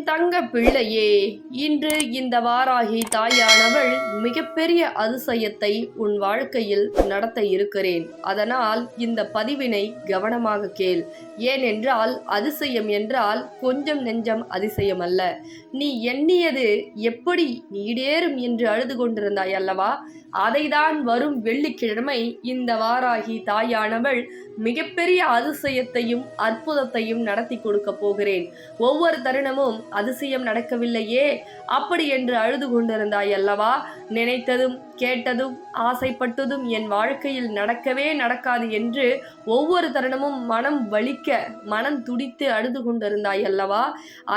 தங்க பிள்ளையே, இன்று இந்த வாராகி தாயானவள் மிகப்பெரிய அதிசயத்தை உன் வாழ்க்கையில் நடத்த இருக்கிறேன். அதனால் இந்த பதிவினை கவனமாக கேள். ஏனென்றால் அதிசயம் என்றால் கொஞ்சம் நெஞ்சம் அதிசயம் அல்ல. நீ எண்ணியது எப்படி ஈடேறும் என்று அழுது கொண்டிருந்தாய் அல்லவா? அதைதான் வரும் வெள்ளிக்கிழமை இந்த வாராகி தாயானவள் மிகப்பெரிய அதிசயத்தையும் அற்புதத்தையும் நடத்தி கொடுக்க போகிறேன். ஒவ்வொரு தருணமும் அதிசயம் நடக்கவில்லையே அப்படி என்று அழுது கொண்டிருந்தாய் அல்லவா? நினைத்ததும் கேட்டதும் ஆசைப்பட்டதும் என் வாழ்க்கையில் நடக்கவே நடக்காது என்று ஒவ்வொரு தருணமும் மனம் வலிக்க மனம் துடித்து அழுது கொண்டிருந்தாய் அல்லவா?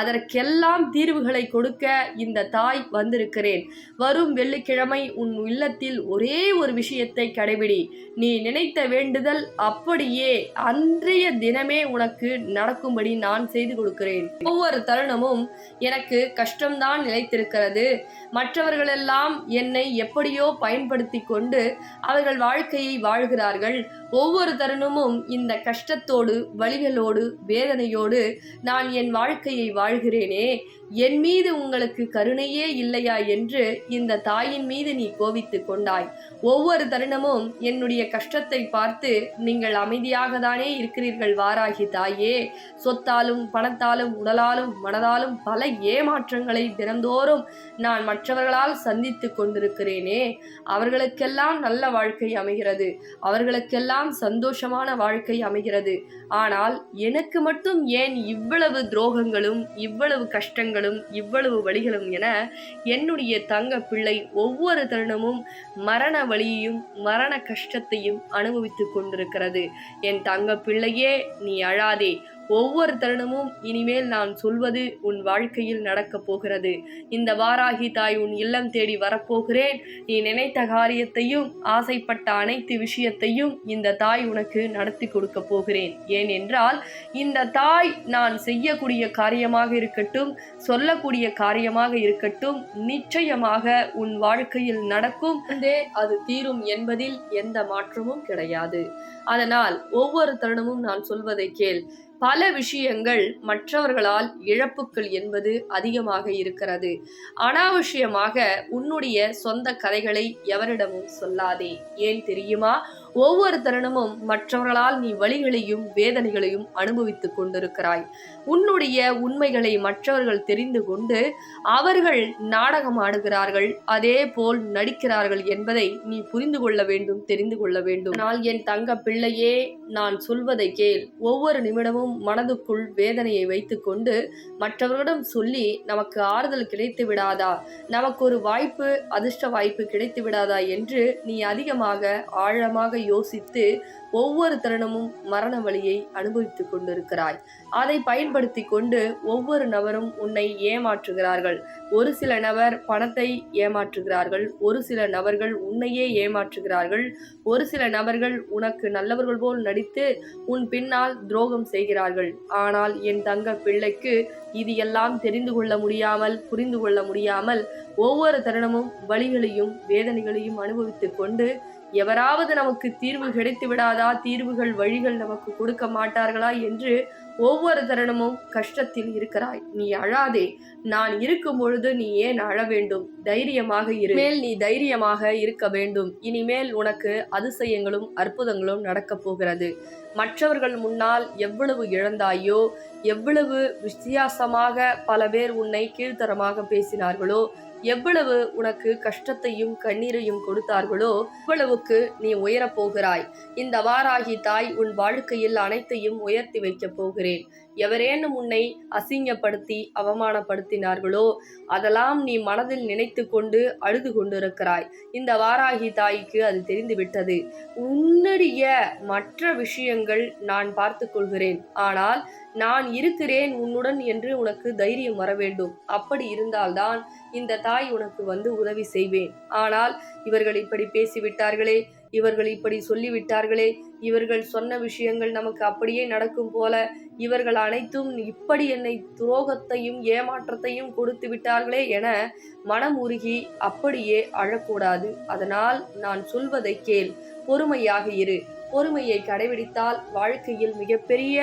அதற்கெல்லாம் தீர்வுகளை கொடுக்க இந்த தாய் வந்திருக்கிறேன். வரும் வெள்ளிக்கிழமை உன் இல்லத்தில் ஒரே ஒரு விஷயத்தை கடைபிடி. நீ நினைத்த வேண்டுதல் அப்படியே அன்றைய தினமே உனக்கு நடக்கும்படி நான் செய்து கொடுக்கிறேன். ஒவ்வொரு தருணமும் எனக்கு கஷ்டம்தான் நிலைத்திருக்கிறது. மற்றவர்களெல்லாம் என்னை எப்படியோ பயன்படுத்தி கொண்டு அவர்கள் வாழ்க்கையை வாழ்கிறார்கள். ஒவ்வொரு தருணமும் இந்த கஷ்டத்தோடு வலிகளோடு வேதனையோடு நான் என் வாழ்க்கையை வாழ்கிறேனே, என் மீது உங்களுக்கு கருணையே இல்லையா என்று இந்த தாயின் மீது நீ கோபித்து கொண்டாய். ஒவ்வொரு தருணமும் என்னுடைய கஷ்டத்தை பார்த்து நீங்கள் அமைதியாக தானே இருக்கிறீர்கள் வாராகி தாயே. சொத்தாலும் பணத்தாலும் உடலாலும் மனதாலும் பல ஏமாற்றங்களை தினந்தோறும் நான் மற்றவர்களால் சந்தித்து கொண்டிருக்கிறேனே. அவர்களுக்கெல்லாம் நல்ல வாழ்க்கை அமைகிறது, அவர்களுக்கெல்லாம் சந்தோஷமான வாழ்க்கை அமைகிறது. ஆனால் எனக்கு மட்டும் ஏன் இவ்வளவு துரோகங்களும் இவ்வளவு கஷ்டங்களும் இவ்வளவு வழிகளும் என என்னுடைய தங்க பிள்ளை ஒவ்வொரு தருணமும் மரண வலியையும் மரண கஷ்டத்தையும் அனுபவித்துக் கொண்டிருக்கிறது. என் தங்க பிள்ளையே, நீ அழாதே. ஒவ்வொரு தருணமும் இனிமேல் நான் சொல்வது உன் வாழ்க்கையில் நடக்கப் போகிறது. இந்த வாராகி தாய் உன் இல்லம் தேடி வரப்போகிறேன். நீ நினைத்த காரியத்தையும் ஆசைப்பட்ட அனைத்து விஷயத்தையும் இந்த தாய் உனக்கு நடத்தி கொடுக்க போகிறேன். ஏனென்றால் இந்த தாய் நான் செய்யக்கூடிய காரியமாக இருக்கட்டும், சொல்லக்கூடிய காரியமாக இருக்கட்டும், நிச்சயமாக உன் வாழ்க்கையில் நடக்கும், அது தீரும் என்பதில் எந்த மாற்றமும் கிடையாது. அதனால் ஒவ்வொரு தருணமும் நான் சொல்வதை கேள். பல விஷயங்கள் மற்றவர்களால் இழப்புக்கள் என்பது அதிகமாக இருக்கிறது. அனாவசியமாக உன்னுடைய சொந்த கதைகளை எவரிடமும் சொல்லாதே. ஏன் தெரியுமா? ஒவ்வொரு தருணமும் மற்றவர்களால் நீ வலிகளையும் வேதனைகளையும் அனுபவித்துக் கொண்டிருக்கிறாய். உன்னுடைய உண்மைகளை மற்றவர்கள் தெரிந்து கொண்டு அவர்கள் நாடகம் ஆடுகிறார்கள், அதே போல் நடிக்கிறார்கள் என்பதை நீ புரிந்து கொள்ள வேண்டும், தெரிந்து கொள்ள வேண்டும். ஆனால் என் தங்க பிள்ளையே, நான் சொல்வதை கேள். ஒவ்வொரு நிமிடமும் மனதுக்குள் வேதனையை வைத்துக்கொண்டு மற்றவர்களிடம் சொல்லி நமக்கு ஆறுதல் கிடைத்து விடாதா, நமக்கு ஒரு வாய்ப்பு, அதிர்ஷ்ட வாய்ப்பு கிடைத்து விடாதா என்று நீ அதிகமாக ஆழமாக யோசித்து ஒவ்வொரு தருணமும் மரண வலியை அனுபவித்துக் கொண்டிருக்கிறாய். அதை பயன்படுத்தி கொண்டு ஒவ்வொரு நபரும் உன்னை ஏமாற்றுகிறார்கள். ஒரு சில நபர் பணத்தை ஏமாற்றுகிறார்கள், ஒரு சில நபர்கள் உன்னையே ஏமாற்றுகிறார்கள், ஒரு சில நபர்கள் உனக்கு நல்லவர்கள் போல் நடித்து உன் பின்னால் துரோகம் செய்கிறார்கள். ஆனால் என் தங்க பிள்ளைக்கு இது எல்லாம் தெரிந்து கொள்ள முடியாமல், புரிந்து கொள்ள முடியாமல் ஒவ்வொரு தருணமும் வலிகளையும் வேதனைகளையும் அனுபவித்துக் கொண்டு எவராவது நமக்கு தீர்வு கிடைத்து விடாதா, தீர்வுகள் வழிகள் நமக்கு கொடுக்க மாட்டார்களா என்று ஒவ்வொரு தருணமும் கஷ்டத்தில் இருக்கிறாய். நீ அழாதே. நான் இருக்கும் பொழுது நீ ஏன் அழ வேண்டும்? தைரியமாக இரு. மேல் நீ தைரியமாக இருக்க வேண்டும். இனிமேல் உனக்கு அதிசயங்களும் அற்புதங்களும் நடக்கப் போகிறது. மற்றவர்கள் முன்னால் எவ்வளவு இழந்தாயோ, எவ்வளவு வித்தியாசமாக பல பேர் உன்னை கீழ்த்தரமாக பேசினார்களோ, எவ்வளவு உனக்கு கஷ்டத்தையும் கண்ணீரையும் கொடுத்தார்களோ அவ்வளவுக்கு நீ உயரப் போகிறாய். இந்த வாராகி தாய் உன் வாழ்க்கையில் அனைத்தையும் உயர்த்தி வைக்கப் போகிறேன். எவரேனும் உன்னை அசிங்கப்படுத்தி அவமானப்படுத்தினார்களோ அதெல்லாம் நீ மனதில் நினைத்து கொண்டு அழுது கொண்டிருக்கிறாய். இந்த வாராகி தாய்க்கு அது தெரிந்துவிட்டது. உன்னுடைய மற்ற விஷயங்கள் நான் பார்த்து கொள்கிறேன், ஆனால் நான் இருக்கிறேன் உன்னுடன் என்று உனக்கு தைரியம் வர வேண்டும். அப்படி இருந்தால்தான் இந்த தாய் உனக்கு வந்து உதவி செய்வேன். ஆனால் இவர்கள் இப்படி பேசிவிட்டார்களே, இவர்கள் இப்படி சொல்லிவிட்டார்களே, இவர்கள் சொன்ன விஷயங்கள் நமக்கு அப்படியே நடக்கும் போல, இவர்கள் அனைத்தும் இப்படி என்னை துரோகத்தையும் ஏமாற்றத்தையும் கொடுத்து விட்டார்களே என மனம் உருகி அப்படியே அழக்கூடாது. அதனால் நான் சொல்வதை கேள், பொறுமையாக இரு. பொறுமையை கடைபிடித்தால் வாழ்க்கையில் மிகப்பெரிய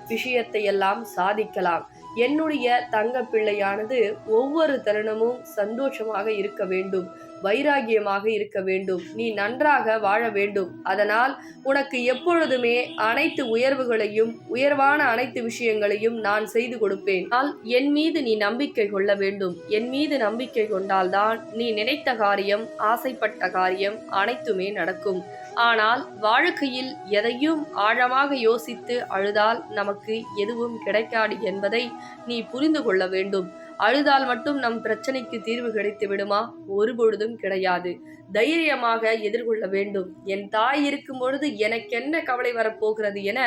விஷயத்தை எல்லாம் சாதிக்கலாம். என்னுடைய தங்க பிள்ளையானது ஒவ்வொரு தருணமும் சந்தோஷமாக இருக்க வேண்டும், வைராகியமாக இருக்க வேண்டும், நீ நன்றாக வாழ வேண்டும். அதனால் உனக்கு எப்பொழுதுமே அனைத்து உயர்வுகளையும் உயர்வான அனைத்து விஷயங்களையும் நான் செய்து கொடுப்பேன். ஆனால் என் மீது நீ நம்பிக்கை கொள்ள வேண்டும். என் மீது நம்பிக்கை கொண்டால்தான் நீ நினைத்த காரியம், ஆசைப்பட்ட காரியம் அனைத்துமே நடக்கும். ஆனால் வாழ்க்கையில் எதையும் ஆழமாக யோசித்து அழுதால் நமக்கு எதுவும் கிடைக்காது என்பதை நீ புரிந்து கொள்ள வேண்டும். அழுதால் மட்டும் நம் பிரச்சனைக்கு தீர்வு கிடைத்து விடுமா? ஒருபொழுதும் கிடையாது. தைரியமாக எதிர்கொள்ள வேண்டும். என் தாய் இருக்கும் பொழுது எனக்கு என்ன கவலை வரப்போகிறது என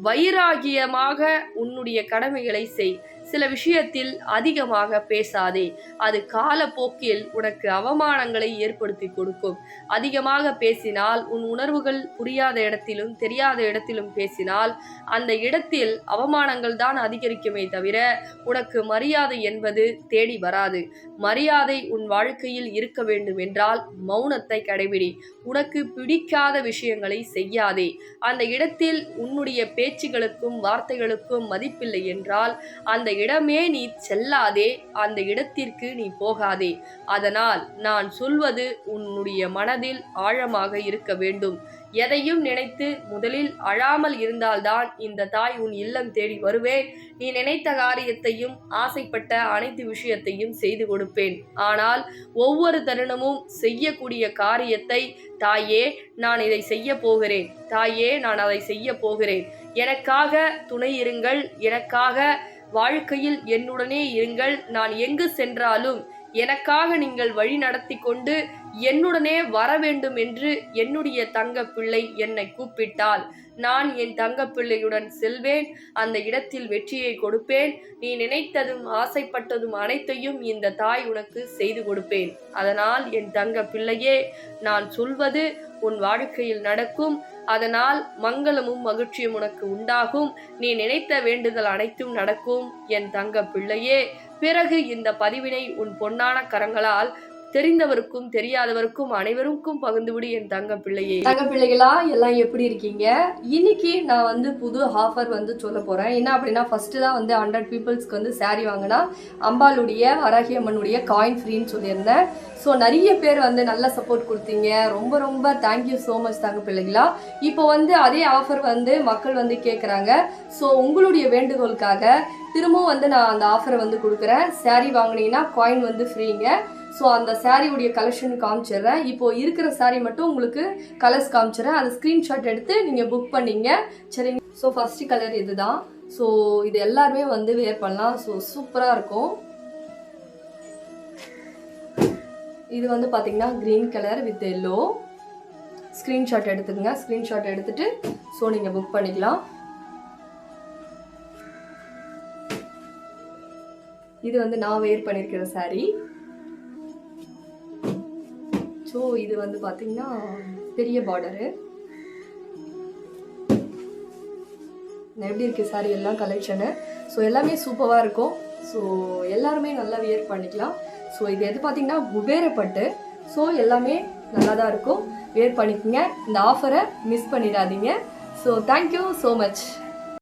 வைராகியமாக உன்னுடைய கடமைகளை செய். சில விஷயத்தில் அதிகமாக பேசாதே, அது காலப்போக்கில் உனக்கு அவமானங்களை ஏற்படுத்தி கொடுக்கும். அதிகமாக பேசினால், உன் உணர்வுகள் புரியாத இடத்திலும் தெரியாத இடத்திலும் பேசினால் அந்த இடத்தில் அவமானங்கள் தான் அதிகரிக்குமே தவிர உனக்கு மரியாதை என்பது தேடி வராது. மரியாதை உன் வாழ்க்கையில் இருக்க வேண்டும் என்றால் மௌனத்தை கடைபிடி. உனக்கு பிடிக்காத விஷயங்களை செய்யாதே. அந்த இடத்தில் உன்னுடைய பேச்சுகளுக்கும் வார்த்தைகளுக்கும் மதிப்பில்லை என்றால் அந்த இடமே நீ செல்லாதே, அந்த இடத்திற்கு நீ போகாதே. அதனால் நான் சொல்வது உன்னுடைய மனதில் ஆழமாக இருக்க வேண்டும். எதையும் நினைத்து முதலில் அழாமல் இருந்தால்தான் இந்த தாய் உன் இல்லம் தேடி வருவேன். நீ நினைத்த காரியத்தையும் ஆசைப்பட்ட அனைத்து விஷயத்தையும் செய்து கொடுப்பேன். ஆனால் ஒவ்வொரு தருணமும் செய்யக்கூடிய காரியத்தை, தாயே நான் இதை செய்ய போகிறேன், தாயே நான் அதை செய்ய போகிறேன், எனக்காக துணை இருங்கள், எனக்காக வாழ்க்கையில் என்னுடனே இருங்கள், நான் எங்கு சென்றாலும் எனக்காக நீங்கள் வழி நடத்தி கொண்டு என்னுடனே வர வேண்டும் என்று என்னுடைய தங்க பிள்ளை என்னை கூப்பிட்டால் நான் என் தங்க பிள்ளையுடன் செல்வேன். அந்த இடத்தில் வெற்றியை கொடுப்பேன். நீ நினைத்ததும் ஆசைப்பட்டதும் அனைத்தையும் இந்த தாய் உனக்கு செய்து கொடுப்பேன். அதனால் என் தங்க பிள்ளையே, நான் சொல்வது உன் வாழ்க்கையில் நடக்கும். அதனால் மங்களமும் மகிழ்ச்சியும் உனக்கு உண்டாகும். நீ நினைத்த வேண்டுதல் அனைத்தும் நடக்கும் என் தங்க பிள்ளையே. பிறகு இந்த பதிவினை உன் பொன்னான கரங்களால் தெரிந்தவருக்கும் தெரியாதவருக்கும் அனைவருக்கும் பகிர்ந்துவிடு என் தங்க பிள்ளையே. தங்க பிள்ளைகளா எல்லாம் எப்படி இருக்கீங்க? இன்னைக்கு நான் புது ஆஃபர் சொல்ல போறேன். என்ன அப்படின்னா, ஃபர்ஸ்ட் தான் 100 பீப்புள்ஸ்க்கு சாரீ வாங்கினா அம்பாளுடைய வராகி அம்மனுடைய காயின் ஃப்ரீன்னு சொல்லியிருந்தேன். ஸோ நிறைய பேர் நல்ல சப்போர்ட் கொடுத்தீங்க. ரொம்ப ரொம்ப தேங்க்யூ ஸோ மச் தங்க பிள்ளைகளா. இப்போ அதே ஆஃபர் மக்கள் கேட்குறாங்க. ஸோ உங்களுடைய வேண்டுகோளுக்காக திரும்பவும் நான் அந்த ஆஃபரை கொடுக்குறேன். சாரீ வாங்கினீங்கன்னா காயின் ஃப்ரீங்க. ஸோ அந்த சாரியுடைய கலெக்ஷன் காமிச்சிடுறேன். இப்போ இருக்கிற சாரீ மட்டும் உங்களுக்கு கலர்ஸ் காமிச்சிடுறேன். அதை ஸ்க்ரீன்ஷாட் எடுத்து நீங்கள் புக் பண்ணிங்க. சரிங்க. ஸோ ஃபர்ஸ்ட் கலர் இதுதான். ஸோ இது எல்லாருமே வேர் பண்ணலாம். ஸோ சூப்பராக இருக்கும். இது பார்த்தீங்கன்னா green colour with yellow. Screenshot எடுத்துக்கங்க. ஸ்க்ரீன்ஷாட் எடுத்துட்டு ஸோ நீங்கள் புக் பண்ணிக்கலாம். இது நான் வேர் பண்ணியிருக்கிற சாரீ. ஸோ இது பார்த்தீங்கன்னா பெரிய பார்டரு. எப்படி இருக்குது சாரி எல்லாம் கலெக்ஷனு. ஸோ எல்லாமே சூப்பராக இருக்கும். ஸோ எல்லாருமே நல்லா வியர் பண்ணிக்கலாம். ஸோ இது எது பார்த்தீங்கன்னா குபேரப்பட்டு. ஸோ எல்லாமே நல்லா தான் இருக்கும். வியர் பண்ணிக்கோங்க. இந்த ஆஃபரை மிஸ் பண்ணிடாதீங்க. So thank you so much.